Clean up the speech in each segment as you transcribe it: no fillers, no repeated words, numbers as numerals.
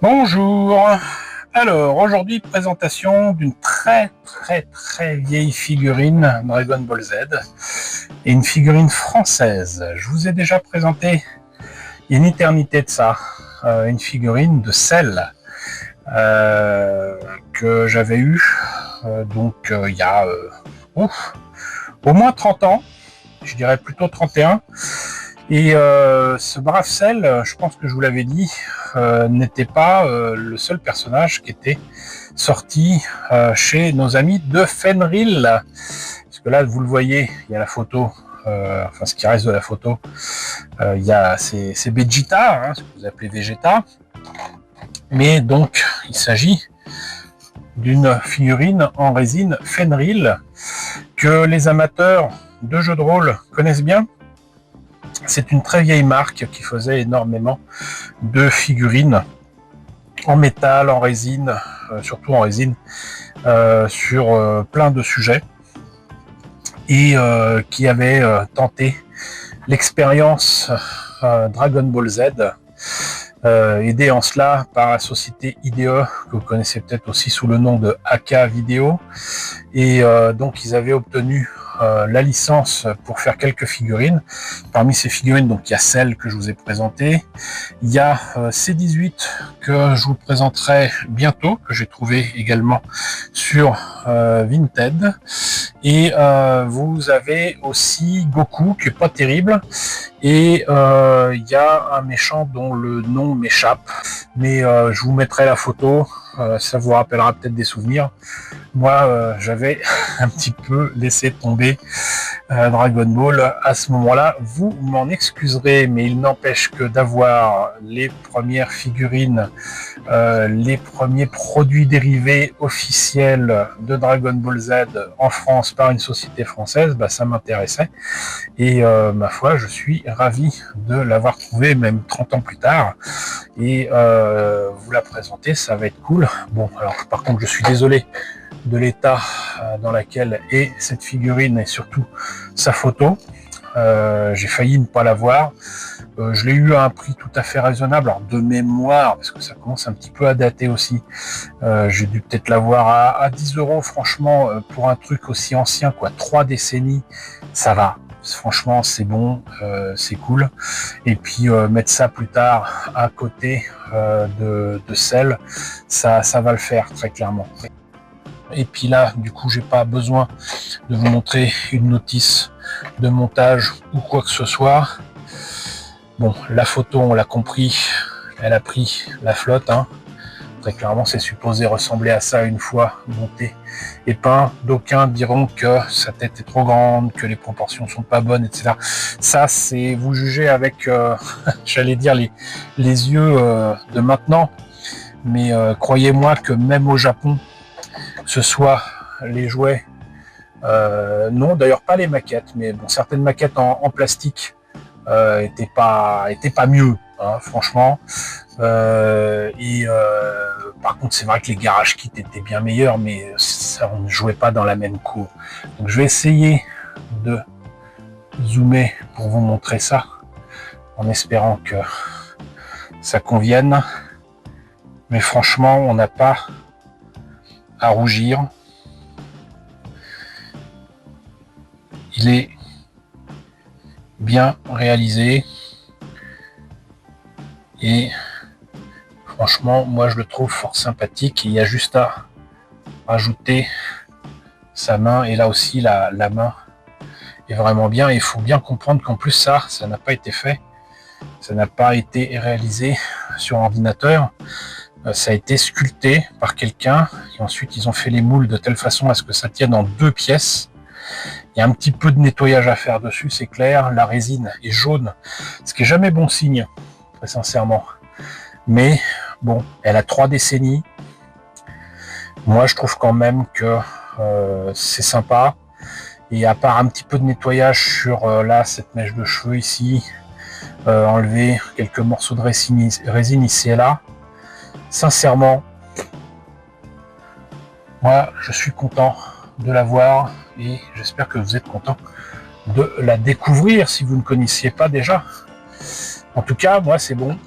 Bonjour. Alors aujourd'hui présentation d'une très vieille figurine Dragon Ball Z et une figurine française. Je vous ai déjà présenté il y a une éternité de ça, une figurine de Cell que j'avais eu il y a au moins 30 ans, je dirais plutôt 31. Et ce brave Cell, je pense que je vous l'avais dit, n'était pas le seul personnage qui était sorti chez nos amis de Fenrir. Parce que là, vous le voyez, il y a la photo, enfin ce qui reste de la photo, il y a c'est Vegeta, hein, ce que vous appelez Vegeta. Mais donc, il s'agit d'une figurine en résine Fenrir que les amateurs de jeux de rôle connaissent bien. C'est une très vieille marque qui faisait énormément de figurines en métal, en résine, surtout en résine, sur plein de sujets, et qui avait tenté l'expérience Dragon Ball Z, aidé en cela par la société IDE, que vous connaissez peut-être aussi sous le nom de AK Video, et donc ils avaient obtenu la licence pour faire quelques figurines. Parmi ces figurines, donc il y a celle que je vous ai présentée, il y a C18 que je vous présenterai bientôt, que j'ai trouvé également sur Vinted, et vous avez aussi Goku qui est pas terrible, et il y a un méchant dont le nom m'échappe, mais je vous mettrai la photo, ça vous rappellera peut-être des souvenirs. Moi, j'avais un petit peu laissé tomber Dragon Ball à ce moment-là. Vous m'en excuserez, mais il n'empêche que d'avoir les premières figurines, les premiers produits dérivés officiels de Dragon Ball Z en France par une société française, bah, ça m'intéressait. Et ma foi, je suis ravi de l'avoir trouvé, même 30 ans plus tard. Et vous la présenter, ça va être cool. Bon, alors par contre, je suis désolé de l'état dans lequel est cette figurine et surtout sa photo. J'ai failli ne pas l'avoir. Je l'ai eu à un prix tout à fait raisonnable, alors de mémoire, parce que ça commence un petit peu à dater aussi. J'ai dû peut-être l'avoir à 10 €, franchement, pour un truc aussi ancien, quoi, 3 décennies, ça va. Franchement, c'est bon, c'est cool. Et puis mettre ça plus tard à côté de Cell, ça va le faire très clairement. Et puis là, du coup, j'ai pas besoin de vous montrer une notice de montage ou quoi que ce soit. Bon, la photo, on l'a compris, elle a pris la flotte, hein. Très clairement, c'est supposé ressembler à ça une fois monté et peint. D'aucuns diront que sa tête est trop grande, que les proportions sont pas bonnes, etc. Ça, c'est vous jugez avec, j'allais dire, les yeux de maintenant. Mais croyez-moi que même au Japon, ce soit les jouets, non, d'ailleurs pas les maquettes, mais bon, certaines maquettes en plastique étaient pas mieux, hein, franchement. Par contre, c'est vrai que les garage kits étaient bien meilleurs, mais ça, on ne jouait pas dans la même cour. Donc je vais essayer de zoomer pour vous montrer ça, en espérant que ça convienne. Mais franchement, on n'a pas à rougir. Il est bien réalisé et franchement, moi je le trouve fort sympathique. Il y a juste à rajouter sa main, et là aussi la main est vraiment bien. Et il faut bien comprendre qu'en plus ça n'a pas été fait, ça n'a pas été réalisé sur ordinateur. Ça a été sculpté par quelqu'un et ensuite ils ont fait les moules de telle façon à ce que ça tienne en 2 pièces. Il y a un petit peu de nettoyage à faire dessus, c'est clair. La résine est jaune, ce qui est jamais bon signe, très sincèrement. Mais bon, elle a 3 décennies. Moi, je trouve quand même que c'est sympa. Et à part un petit peu de nettoyage sur là, cette mèche de cheveux ici, enlever quelques morceaux de résine ici et là, sincèrement, moi, je suis content de la voir et j'espère que vous êtes content de la découvrir si vous ne connaissiez pas déjà. En tout cas, moi, c'est bon.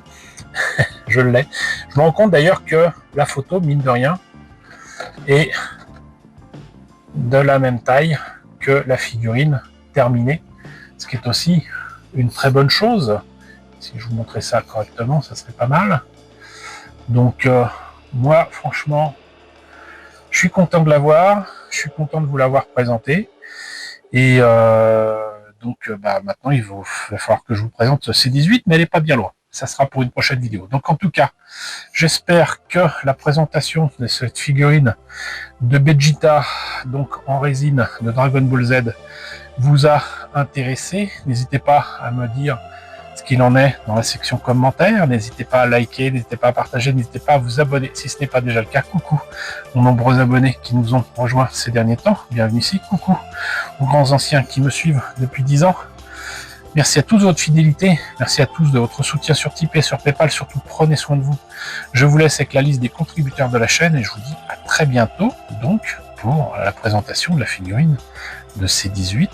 je l'ai. Je me rends compte d'ailleurs que la photo, mine de rien, est de la même taille que la figurine terminée, ce qui est aussi une très bonne chose. Si je vous montrais ça correctement, ça serait pas mal. Donc moi, franchement, je suis content de l'avoir, je suis content de vous l'avoir présenté. Et donc maintenant, il va falloir que je vous présente ce C18, mais elle n'est pas bien loin. Ça sera pour une prochaine vidéo. Donc en tout cas, j'espère que la présentation de cette figurine de Vegeta, donc en résine de Dragon Ball Z, vous a intéressé. N'hésitez pas à me dire ce qu'il en est dans la section commentaires. N'hésitez pas à liker, n'hésitez pas à partager, n'hésitez pas à vous abonner si ce n'est pas déjà le cas. Coucou aux nombreux abonnés qui nous ont rejoints ces derniers temps. Bienvenue ici. Coucou aux grands anciens qui me suivent depuis 10 ans. Merci à tous de votre fidélité. Merci à tous de votre soutien sur Tipeee, sur Paypal. Surtout, prenez soin de vous. Je vous laisse avec la liste des contributeurs de la chaîne et je vous dis à très bientôt, donc, pour la présentation de la figurine de C18.